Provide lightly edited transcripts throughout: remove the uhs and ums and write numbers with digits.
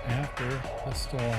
after the storm.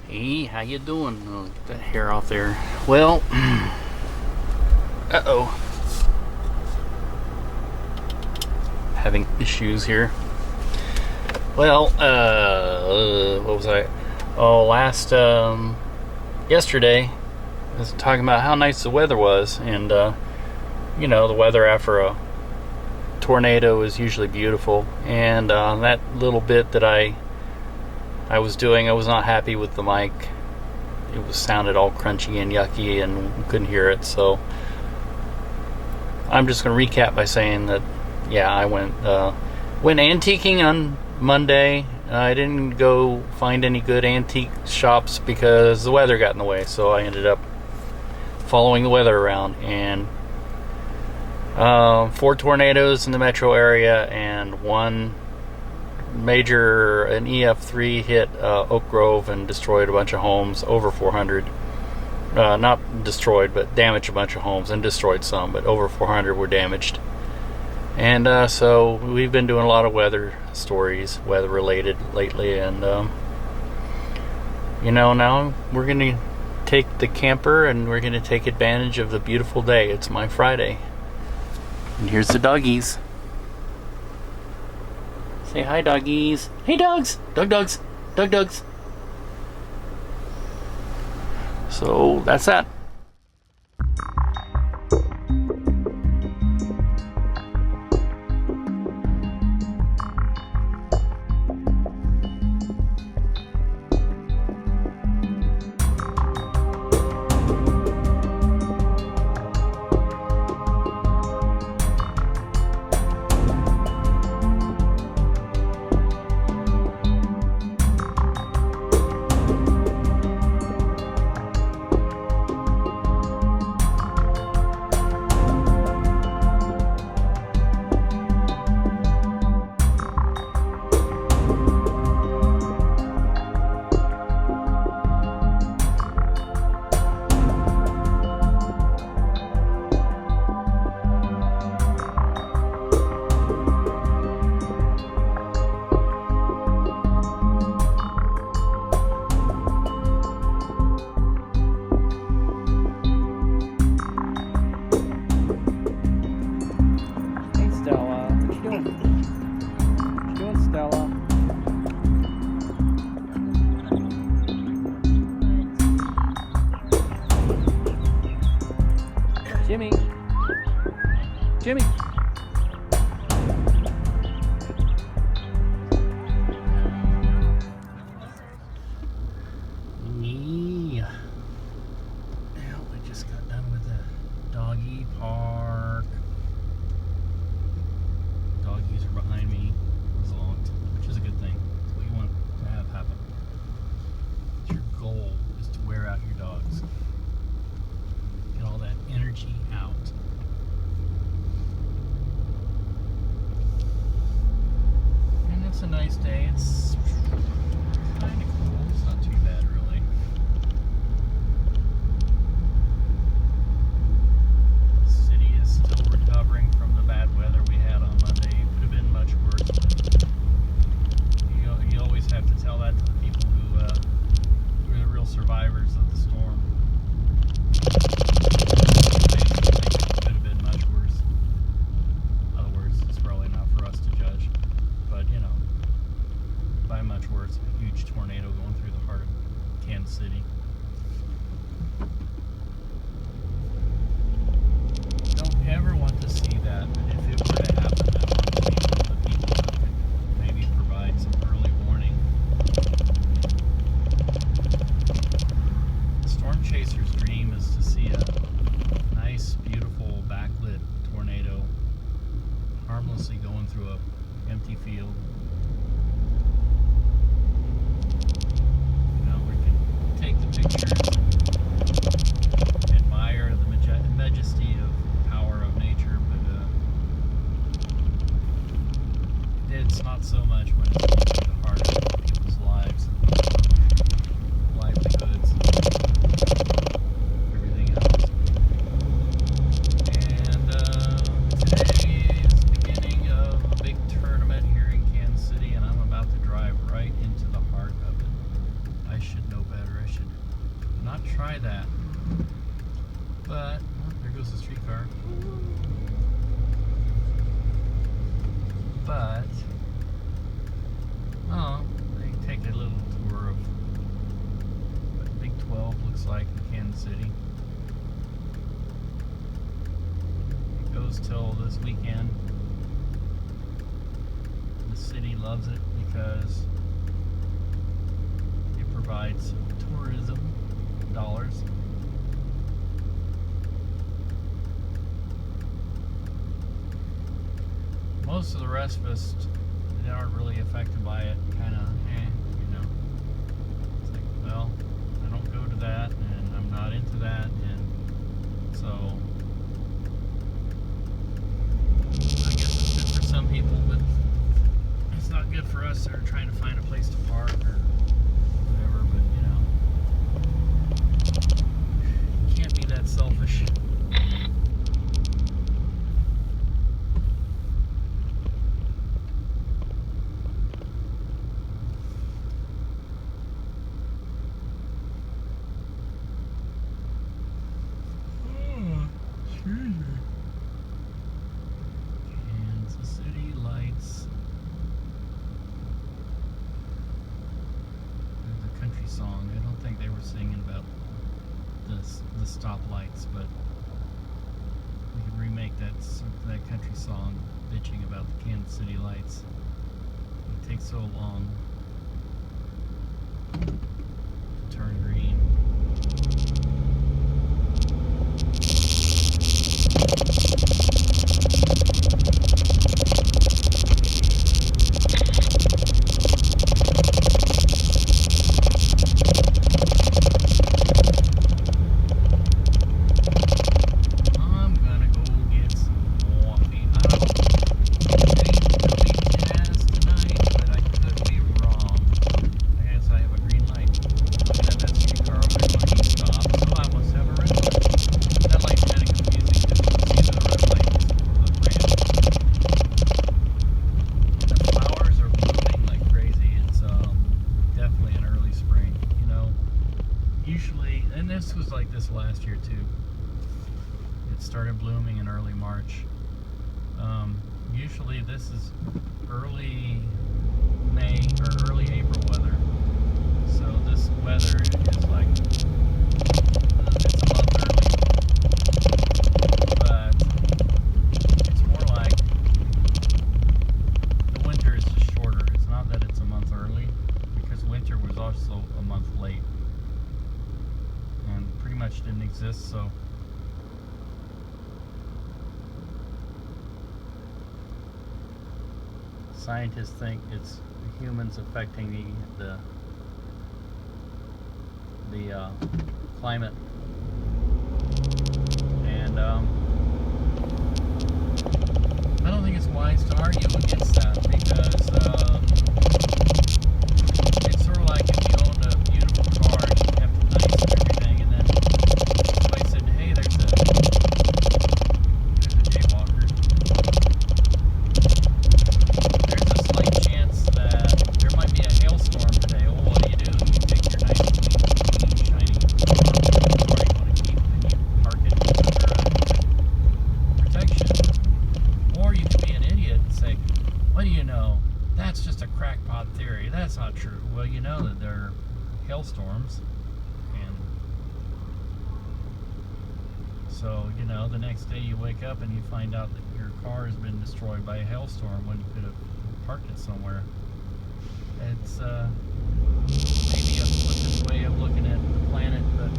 Hey, how you doing? Oh, get that hair off there. Well, uh-oh. Having issues here. Well, what was I? Oh, yesterday, I was talking about how nice the weather was, and, you know, the weather after a tornado is usually beautiful, and that little bit that I was doing, I was not happy with the mic. It was sounded all crunchy and yucky and couldn't hear it, so I'm just going to recap by saying that yeah, I went antiquing on Monday. I didn't go find any good antique shops because the weather got in the way, so I ended up following the weather around, and 4 tornadoes in the metro area, and one major, an EF3 hit Oak Grove and destroyed a bunch of homes, over 400. Not destroyed, but damaged a bunch of homes, and destroyed some, but over 400 were damaged. And so we've been doing a lot of weather stories, weather related lately, and now we're going to take the camper and we're going to take advantage of the beautiful day. It's my Friday. And here's the doggies. Say hi, doggies. Hey, dogs. Dogs. So that's that. Jimmy. Yeah. Now we just got done with the doggy park. Doggies are behind me. It was long, which is a good thing. It's what you want to have happen. Your goal is to wear out your dogs. Get all that energy out. It's a nice day. It's kind of cool. It's not too bad, really. The city is still recovering from the bad weather we had on Monday. It could have been much worse. You always have to tell that to the people who are the real survivors of the storm. It could have been much worse. In other words, it's probably not for us to judge. But, by much worse, a huge tornado going through the heart of Kansas City. Don't ever want to see that, but if it were to happen, I want to see one of the people that could maybe provide some early warning. The storm chaser's dream is to see a nice, beautiful, backlit tornado harmlessly going through an empty field. Take the pictures, admire the majesty of power of nature, but it's not so much when it's going to the heart of people's lives, livelihoods, everything else. And today is the beginning of a big tournament here in Kansas City, and I'm about to drive right into the heart of it. I should know better. I should not try that. But, there goes the streetcar. But, they take a little tour of what Big 12 looks like in Kansas City. It goes till this weekend. The city loves it because provides tourism dollars. most of the rest of us aren't really affected by it. Kind of, you know. It's like, well, I don't go to that, and I'm not into that, and so I guess it's good for some people, but it's not good for us that are trying to find a place to park or whatever. But you can't be that selfish. Kansas City lights. There's a country song. I don't think they were singing about the stoplights, but we could remake that country song, bitching about the Kansas City lights. It takes so long to turn green. Usually, and this was like this last year too, it started blooming in early March. Usually this is early May or early April weather, so this weather is like it's a month early, but it's more like the winter is just shorter. It's not that it's a month early, because winter was also a month late and pretty much didn't exist. So scientists think it's humans affecting the climate, and I don't think it's wise to argue against that, because it's sort of like if you owned a beautiful car and you kept it nice and everything, and then somebody said, hey, there's a jaywalker. There's a slight chance that there might be a hailstorm today. Well, what do? You take your nice, clean, shiny car, or you want to keep, and you park it under protection. Or you could be an idiot and say, what do you know? That's just a crackpot theory. That's not true. Well, you know that there are hailstorms, and so, you know, the next day you wake up and you find out that your car has been destroyed by a hailstorm when you could have parked it somewhere. It's maybe a flippant way of looking at the planet, but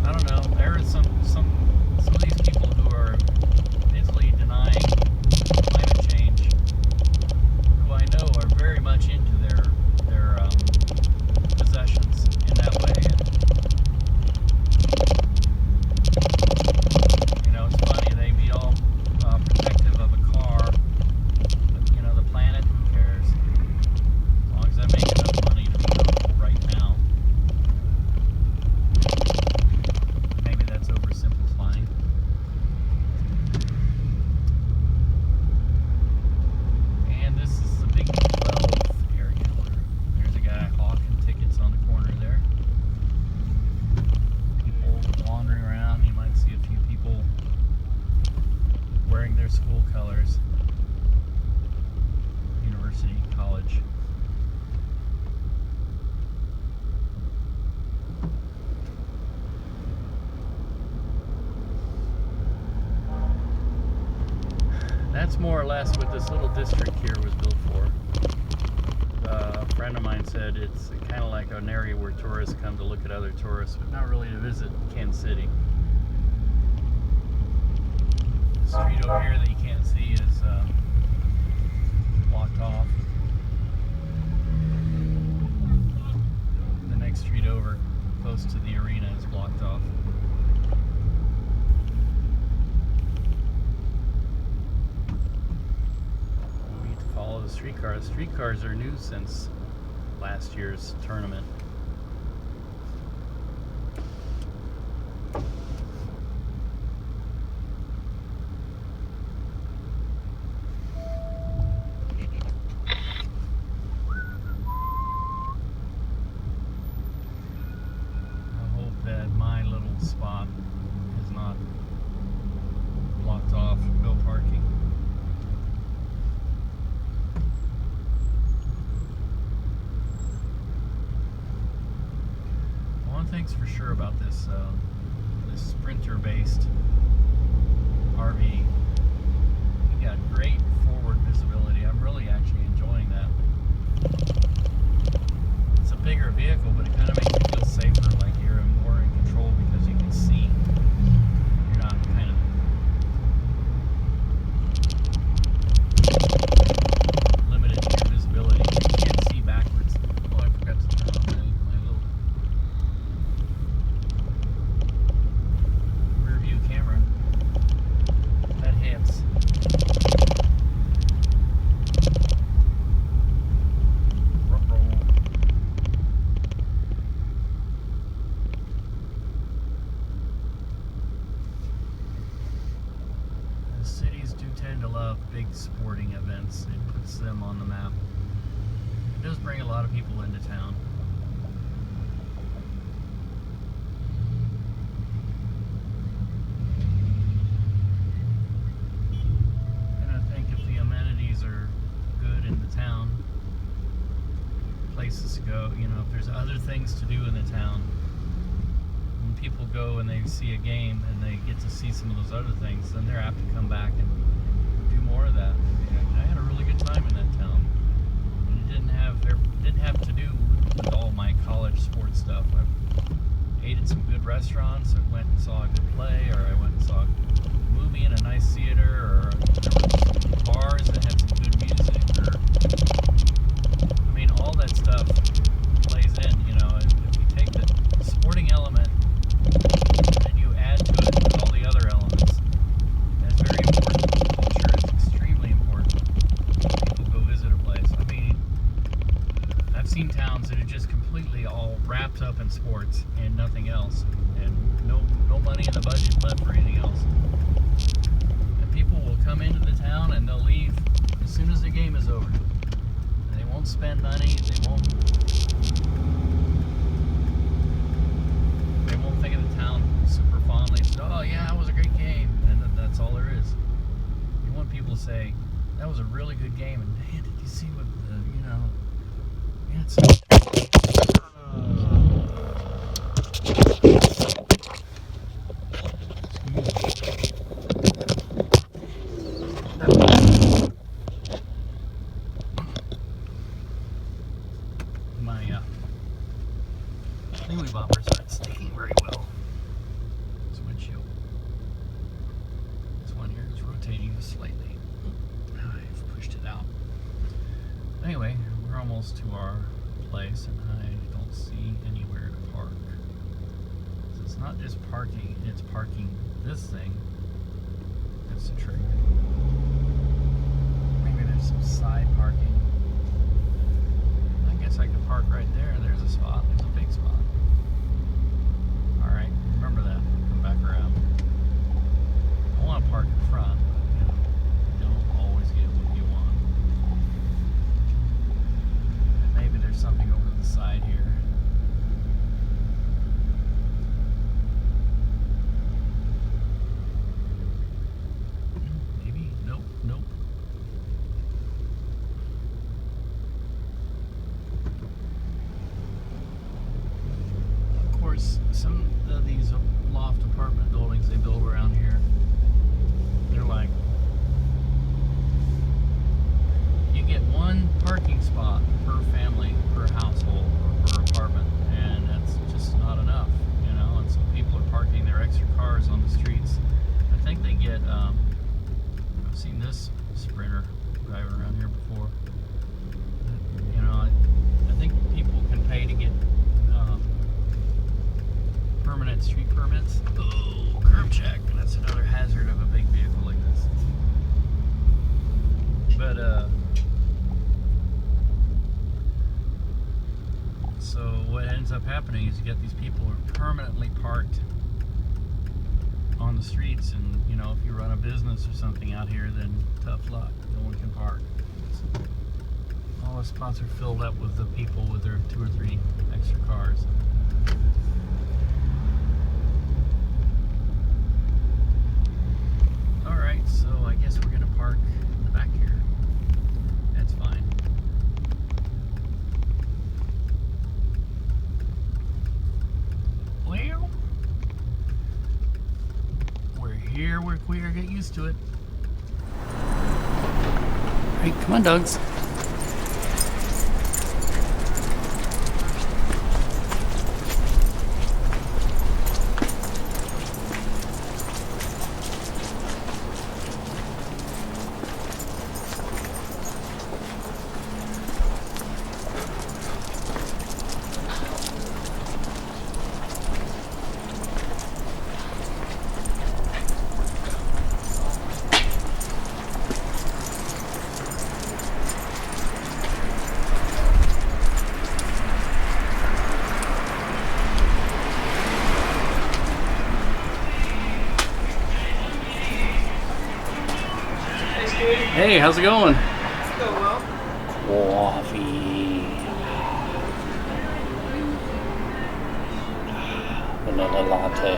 I don't know. There are some of these people who are mentally denying climate change, who I know are very much into their possessions in that way. And, you know, it's funny, they be all protective of a car, but, you know, the planet, who cares? As long as I make enough money to be comfortable right now. Maybe that's oversimplifying. And this is the Big 12 area. There's a guy hawking tickets on the corner there. People wandering around. You might see a few people wearing their school colors. University, college. That's more or less what this little district here was built for. A friend of mine said it's kind of like an area where tourists come to look at other tourists, but not really to visit Kansas City. street over here that you can't see is blocked off. The next street over, close to the arena, is blocked off. We need to follow the streetcars. Streetcars are new since last year's tournament. Spot is not blocked off, no parking. One thing's for sure about this this Sprinter-based RV, you got great forward visibility. I'm really actually enjoying that. It's a bigger vehicle, but it kind of makes you feel safer, like you're more in control because you can see. You're not kind of limited to your visibility. You can't see backwards. Oh, I forgot to turn on my little rear view camera. That hits. Cities do tend to love big sporting events. It puts them on the map. It does bring a lot of people into town. And I think if the amenities are good in the town, places to go, you know, if there's other things to do in the town, when people go and they see a game and they get to see some of those other things, then they're apt to come back and do more of that. I had a really good time in that town, and it didn't have to do with all my college sports stuff. I ate at some good restaurants, I went and saw a good play, or I went and saw a movie in a nice theater, or there were some bars that had some good music, or I mean, all that stuff plays in, you know. If you take the sporting element and you add to it all the other elements, that's very important. Culture is extremely important. People go visit a place. I mean, I've seen towns that are just completely all wrapped up in sports and nothing else, and no money in the budget left for anything else. And people will come into the town and they'll leave as soon as the game is over. They won't spend money. They won't think of the town super fondly. Oh yeah, that was a great game, and that's all there is. You want people to say that was a really good game, and man, did you see what you know? Yeah, it's my thingy bopper's not sticking very well. This windshield. This one here is rotating slightly. I've pushed it out. Anyway, we're almost to our place, and I don't see anywhere to park. So it's not just parking, it's parking this thing. That's the trick. Maybe there's some side parking. I guess I could park right there. There's a spot. There's a big spot. Alright, remember that. Come back around. I want to park in front, but you don't always get what you want. And maybe there's something over to the side here. Maybe? Nope, nope. is you get these people who are permanently parked on the streets, and you know, if you run a business or something out here, then tough luck. No one can park. So, all the spots are filled up with the people with their 2 or 3 extra cars. Alright, so I guess we're gonna park in the back here. That's fine. Well, we're here, we're queer, get used to it. Alright, come on, dogs. Hey, how's it going? It's going well. Coffee. Vanilla latte.